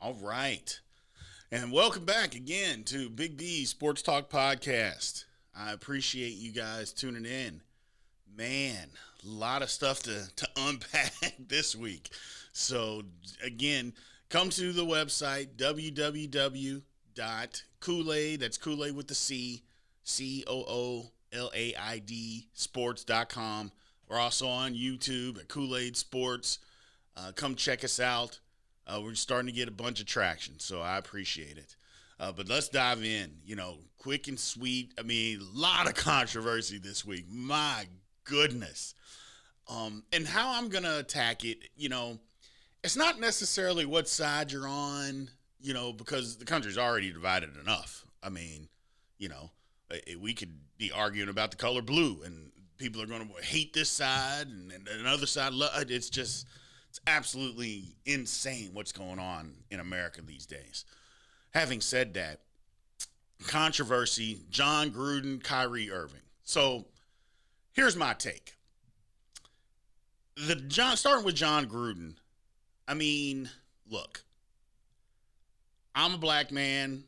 All right. And welcome back again to Big B Sports Talk Podcast. I appreciate you guys tuning in. Man, a lot of stuff to unpack this week. So, again, come to the website, www.Kool-Aid, that's Kool-Aid with the C, Coolaid, sports.com. We're also on YouTube at Kool-Aid Sports. Come check us out. We're starting to get a bunch of traction, so I appreciate it. But let's dive in, quick and sweet. I mean, a lot of controversy this week. My goodness. And how I'm going to attack it, it's not necessarily what side you're on, because the country's already divided enough. I mean, we could be arguing about the color blue, and people are going to hate this side and another side. It's absolutely insane what's going on in America these days. Having said that, controversy, John Gruden, Kyrie Irving. So here's my take. Starting with John Gruden, I mean, look, I'm a black man.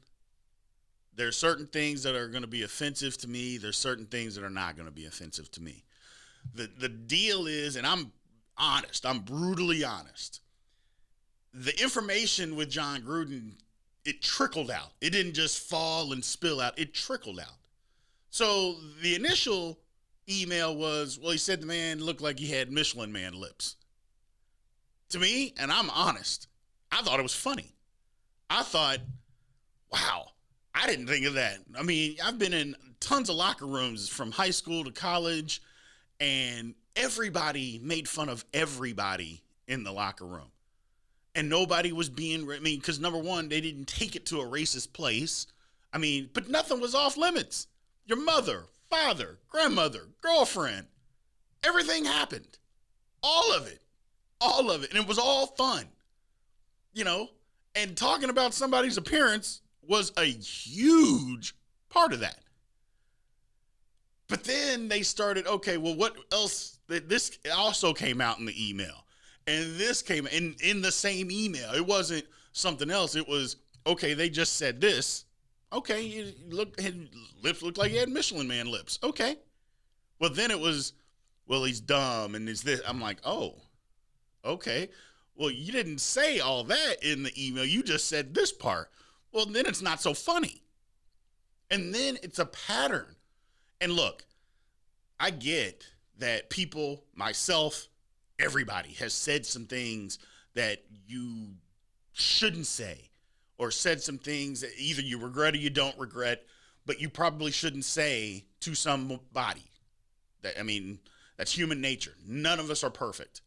There's certain things that are going to be offensive to me. There's certain things that are not going to be offensive to me. The deal is, and I'm honest, I'm brutally honest. The information with John Gruden, it trickled out. It didn't just fall and spill out. It trickled out. So the initial email was, well, he said the man looked like he had Michelin Man lips. To me, and I'm honest, I thought it was funny. I thought, wow, I didn't think of that. I mean, I've been in tons of locker rooms from high school to college, and everybody made fun of everybody in the locker room. And nobody was because number one, they didn't take it to a racist place. I mean, but nothing was off limits. Your mother, father, grandmother, girlfriend, everything happened. All of it. And it was all fun, and talking about somebody's appearance was a huge part of that. But then they started, okay, well, what else? This also came out in the email. And this came in the same email. It wasn't something else. It was, okay, they just said this. Okay, his lips looked like he had Michelin Man lips. Okay. Well, then it was, well, he's dumb and is this. I'm like, oh, okay. Well, you didn't say all that in the email. You just said this part. Well, then it's not so funny. And then it's a pattern. And look, I get that people, myself, everybody has said some things that you shouldn't say, or said some things that either you regret or you don't regret, but you probably shouldn't say to somebody. That's human nature. None of us are perfect.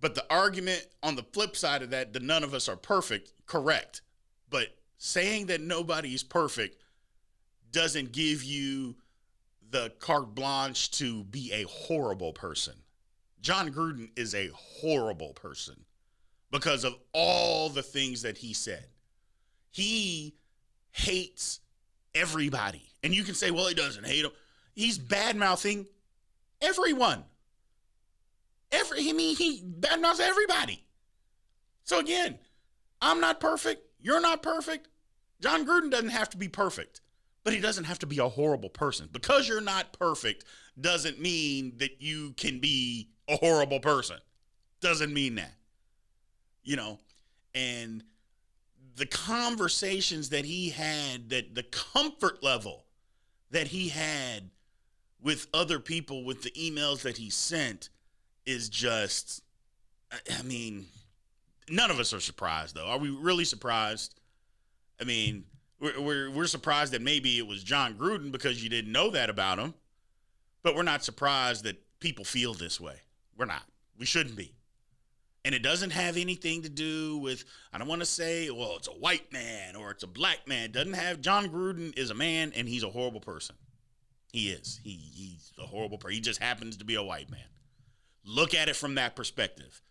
But the argument on the flip side of that none of us are perfect, correct. But saying that nobody's perfect doesn't give you the carte blanche to be a horrible person. John Gruden is a horrible person because of all the things that he said. He hates everybody. And you can say, well, he doesn't hate them. He's bad-mouthing everyone. He badmouths everybody. So again, I'm not perfect. You're not perfect. John Gruden doesn't have to be perfect, but he doesn't have to be a horrible person. Because you're not perfect doesn't mean that you can be a horrible person. Doesn't mean that. And the conversations that he had, that the comfort level that he had with other people, with the emails that he sent, is just, none of us are surprised, though. Are we really surprised? We're surprised that maybe it was John Gruden because you didn't know that about him, but we're not surprised that people feel this way. We're not. We shouldn't be. And it doesn't have anything to do with, I don't want to say, well, it's a white man or it's a black man. John Gruden is a man and he's a horrible person. He is. He's a horrible person. He just happens to be a white man. Look at it from that perspective.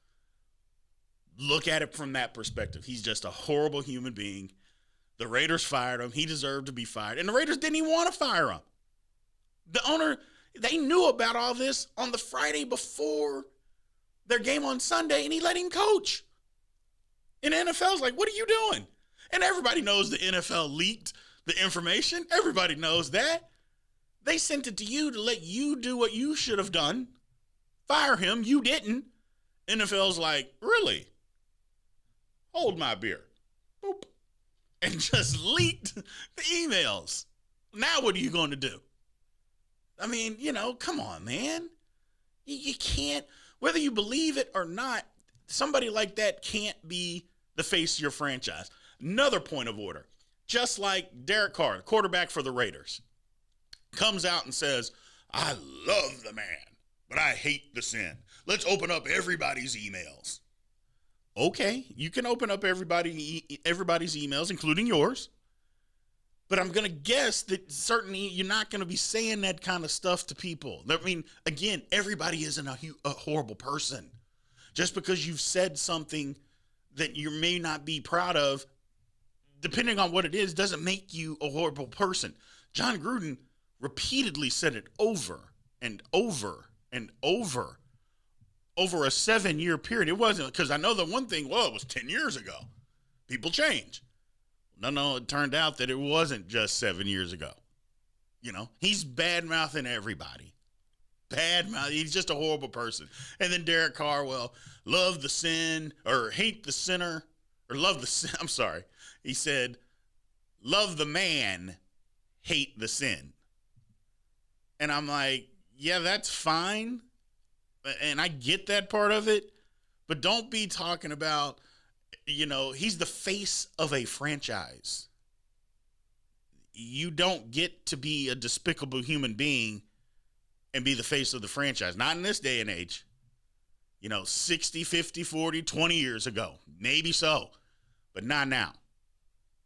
He's just a horrible human being. The Raiders fired him. He deserved to be fired. And the Raiders didn't even want to fire him. The owner, they knew about all this on the Friday before their game on Sunday, and he let him coach. And the NFL's like, what are you doing? And everybody knows the NFL leaked the information. Everybody knows that. They sent it to you to let you do what you should have done. Fire him. You didn't. NFL's like, really? Hold my beer. Boop. And just leaked the emails. Now what are you going to do? I mean, come on, man. You can't, whether you believe it or not, somebody like that can't be the face of your franchise. Another point of order. Just like Derek Carr, the quarterback for the Raiders, comes out and says, I love the man, but I hate the sin. Let's open up everybody's emails. Okay, you can open up everybody's emails, including yours. But I'm going to guess that certainly you're not going to be saying that kind of stuff to people. I mean, again, everybody isn't a horrible person. Just because you've said something that you may not be proud of, depending on what it is, doesn't make you a horrible person. John Gruden repeatedly said it over and over and over a 7-year period. It wasn't, because I know the one thing, it was 10 years ago. People change. No, it turned out that it wasn't just 7 years ago. He's bad-mouthing everybody. He's just a horrible person. And then Derek Carr, love the sin, or hate the sinner, or love the sin. I'm sorry. He said, love the man, hate the sin. And I'm like, yeah, that's fine. And I get that part of it. But don't be talking about, he's the face of a franchise. You don't get to be a despicable human being and be the face of the franchise. Not in this day and age. 60, 50, 40, 20 years ago. Maybe so. But not now.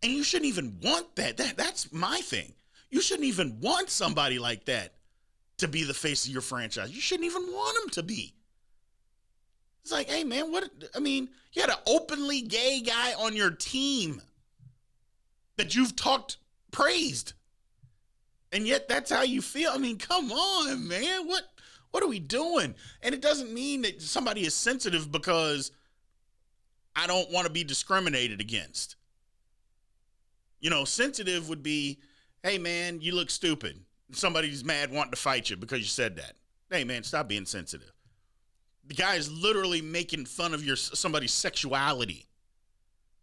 And you shouldn't even want that. That's my thing. You shouldn't even want somebody like that to be the face of your franchise. You shouldn't even want him to be. It's like, hey, man, you had an openly gay guy on your team that you've praised. And yet that's how you feel. I mean, come on, man. What are we doing? And it doesn't mean that somebody is sensitive because I don't want to be discriminated against. Sensitive would be, hey, man, you look stupid. Somebody's mad wanting to fight you because you said that. Hey, man, stop being sensitive. The guy is literally making fun of somebody's sexuality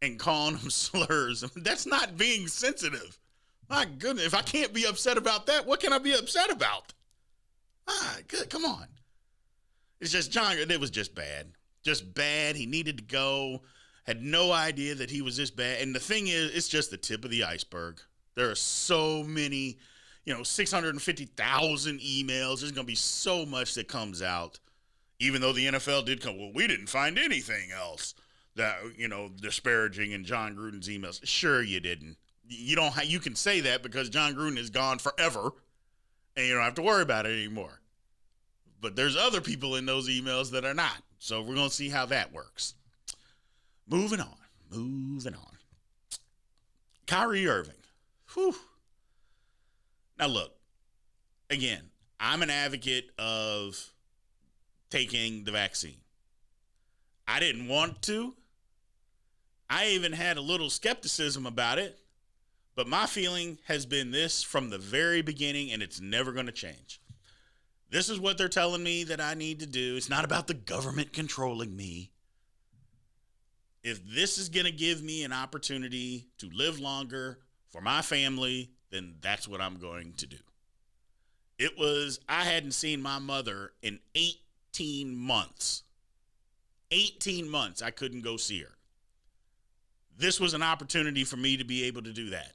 and calling them slurs. That's not being sensitive. My goodness, if I can't be upset about that, what can I be upset about? Good, come on. It's just John, it was just bad. Just bad. He needed to go. Had no idea that he was this bad. And the thing is, it's just the tip of the iceberg. There are so many, 650,000 emails. There's going to be so much that comes out. Even though the NFL did come, we didn't find anything else that, disparaging in John Gruden's emails. Sure you didn't. You can say that because John Gruden is gone forever and you don't have to worry about it anymore. But there's other people in those emails that are not. So we're going to see how that works. Moving on. Kyrie Irving. Whew. Now look, again, I'm an advocate of taking the vaccine. I didn't want to. I even had a little skepticism about it, but my feeling has been this from the very beginning, and it's never going to change. This is what they're telling me that I need to do. It's not about the government controlling me. If this is going to give me an opportunity to live longer for my family, then that's what I'm going to do. I hadn't seen my mother in 18 months. 18 months I couldn't go see her. This was an opportunity for me to be able to do that.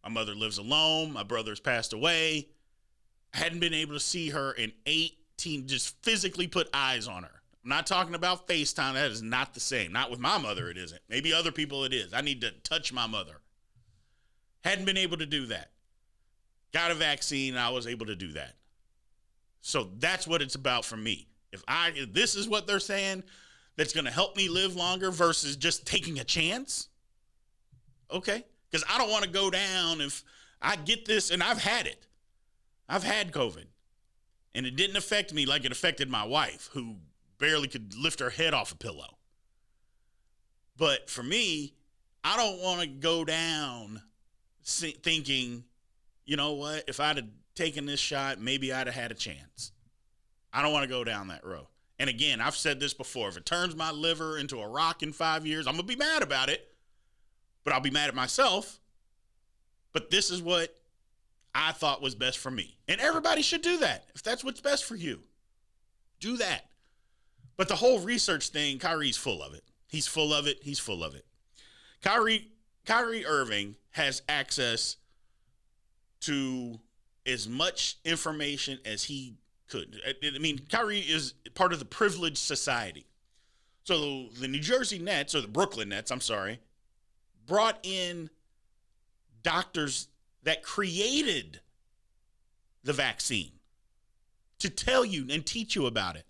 My mother lives alone. My brother's passed away. I hadn't been able to see her in 18, just physically put eyes on her. I'm not talking about FaceTime. That is not the same. Not with my mother, it isn't. Maybe other people it is. I need to touch my mother. Hadn't been able to do that. Got a vaccine, and I was able to do that. So that's what it's about for me. If this is what they're saying that's going to help me live longer versus just taking a chance, okay? Because I don't want to go down if I get this, and I've had it. I've had COVID, and it didn't affect me like it affected my wife, who barely could lift her head off a pillow. But for me, I don't want to go down thinking, you know what, if I'd have taken this shot, maybe I'd have had a chance. I don't want to go down that road. And again, I've said this before. If it turns my liver into a rock in 5 years, I'm going to be mad about it. But I'll be mad at myself. But this is what I thought was best for me. And everybody should do that. If that's what's best for you, do that. But the whole research thing, Kyrie's full of it. He's full of it. He's full of it. Kyrie Irving has access to as much information as he could. I mean, Kyrie is part of the privileged society. So the New Jersey Nets, or the Brooklyn Nets, I'm sorry, brought in doctors that created the vaccine to tell you and teach you about it.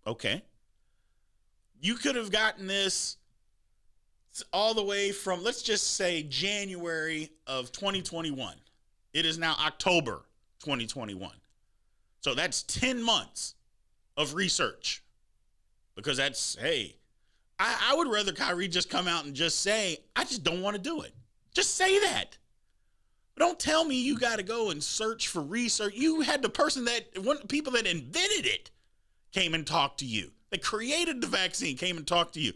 Okay. You could have gotten this all the way from, let's just say, January of 2021. It is now October 2021. So that's 10 months of research. Because that's, hey, I would rather Kyrie just come out and just say, I just don't want to do it. Just say that. But don't tell me you got to go and search for research. You had the people that invented it came and talked to you. That created the vaccine came and talked to you.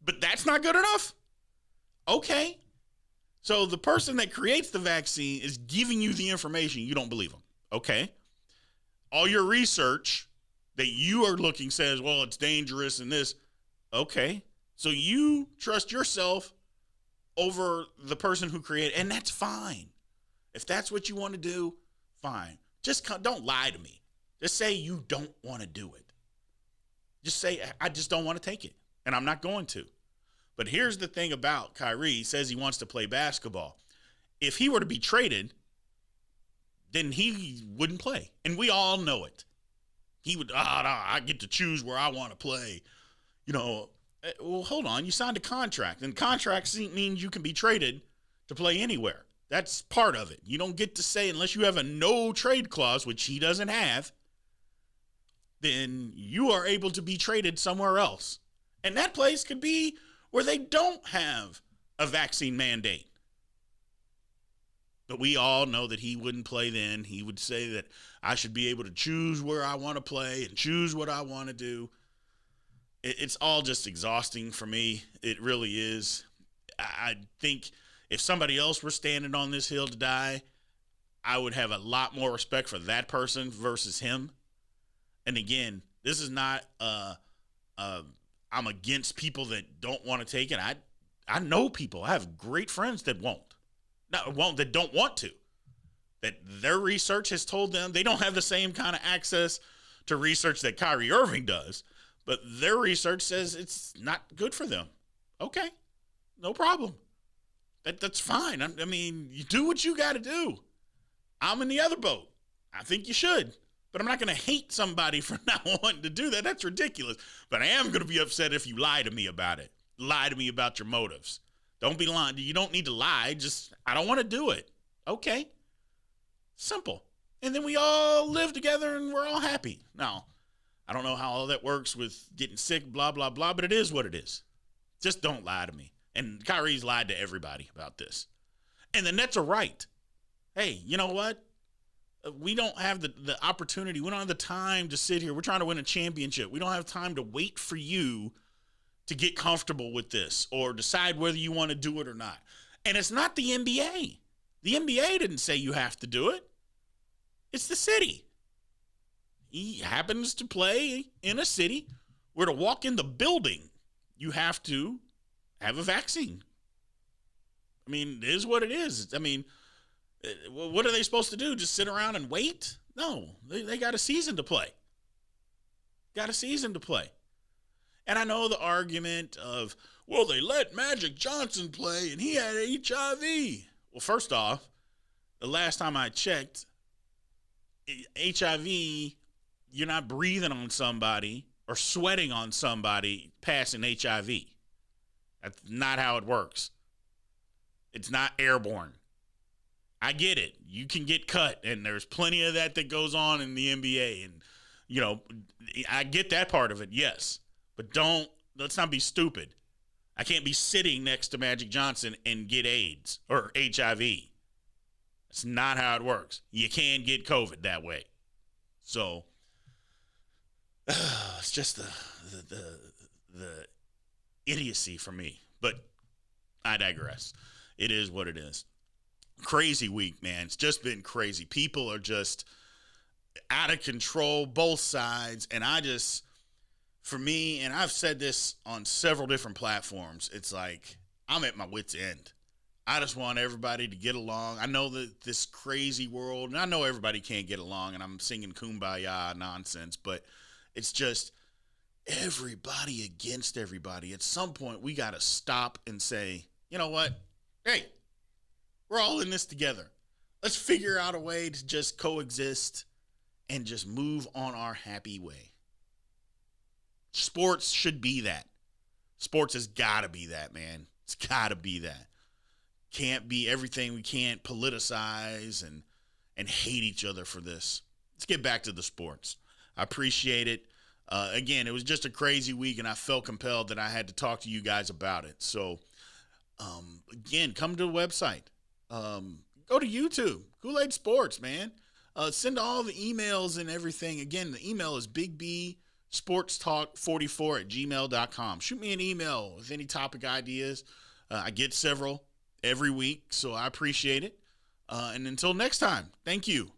But that's not good enough? Okay. So the person that creates the vaccine is giving you the information. You don't believe them. Okay. All your research that you are looking says, well, it's dangerous and this. Okay. So you trust yourself over the person who created, and that's fine. If that's what you want to do, fine. Just don't lie to me. Just say you don't want to do it. Just say, I just don't want to take it, and I'm not going to. But here's the thing about Kyrie. He says he wants to play basketball. If he were to be traded, then he wouldn't play. And we all know it. He would, I get to choose where I want to play. You know, well, hold on. You signed a contract, and contracts means you can be traded to play anywhere. That's part of it. You don't get to say, unless you have a no trade clause, which he doesn't have, then you are able to be traded somewhere else. And that place could be where they don't have a vaccine mandate. But we all know that he wouldn't play then. He would say that I should be able to choose where I want to play and choose what I want to do. It's all just exhausting for me. It really is. I think if somebody else were standing on this hill to die, I would have a lot more respect for that person versus him. And again, this is not I'm against people that don't want to take it. I know people. I have great friends that that don't want to. That their research has told them they don't have the same kind of access to research that Kyrie Irving does, but their research says it's not good for them. Okay, no problem. That's fine. I mean, you do what you got to do. I'm in the other boat. I think you should. But I'm not going to hate somebody for not wanting to do that. That's ridiculous. But I am going to be upset if you lie to me about it. Lie to me about your motives. Don't be lying. You don't need to lie. Just, I don't want to do it. Okay. Simple. And then we all live together and we're all happy. Now, I don't know how all that works with getting sick, blah, blah, blah, but it is what it is. Just don't lie to me. And Kyrie's lied to everybody about this. And the Nets are right. Hey, you know what? We don't have the opportunity. We don't have the time to sit here. We're trying to win a championship. We don't have time to wait for you to get comfortable with this or decide whether you want to do it or not. And it's not the NBA. The NBA didn't say you have to do it. It's the city. He happens to play in a city where to walk in the building, you have to have a vaccine. I mean, it is what it is. I mean, what are they supposed to do? Just sit around and wait? No, they got a season to play. Got a season to play. And I know the argument of, well, they let Magic Johnson play and he had HIV. Well, first off, the last time I checked, HIV, you're not breathing on somebody or sweating on somebody passing HIV. That's not how it works. It's not airborne. I get it. You can get cut, and there's plenty of that goes on in the NBA. And, you know, I get that part of it, yes. But let's not be stupid. I can't be sitting next to Magic Johnson and get AIDS or HIV. That's not how it works. You can get COVID that way. So it's just the idiocy for me. But I digress. It is what it is. Crazy week, man. It's just been crazy. People are just out of control, both sides. And for me, and I've said this on several different platforms, it's like I'm at my wit's end. I just want everybody to get along. I know that this crazy world, and I know everybody can't get along, and I'm singing kumbaya nonsense, but it's just everybody against everybody. At some point, we got to stop and say, you know what? Hey, we're all in this together. Let's figure out a way to just coexist and just move on our happy way. Sports should be that. Sports has got to be that, man. It's got to be that. Can't be everything. We can't politicize and hate each other for this. Let's get back to the sports. I appreciate it. Again, it was just a crazy week, and I felt compelled that I had to talk to you guys about it. So, again, come to the website. Go to YouTube. Kool-Aid Sports, man. Send all the emails and everything. Again, the email is bigbsportstalk44@gmail.com. Shoot me an email with any topic ideas. I get several every week, so I appreciate it. And until next time, thank you.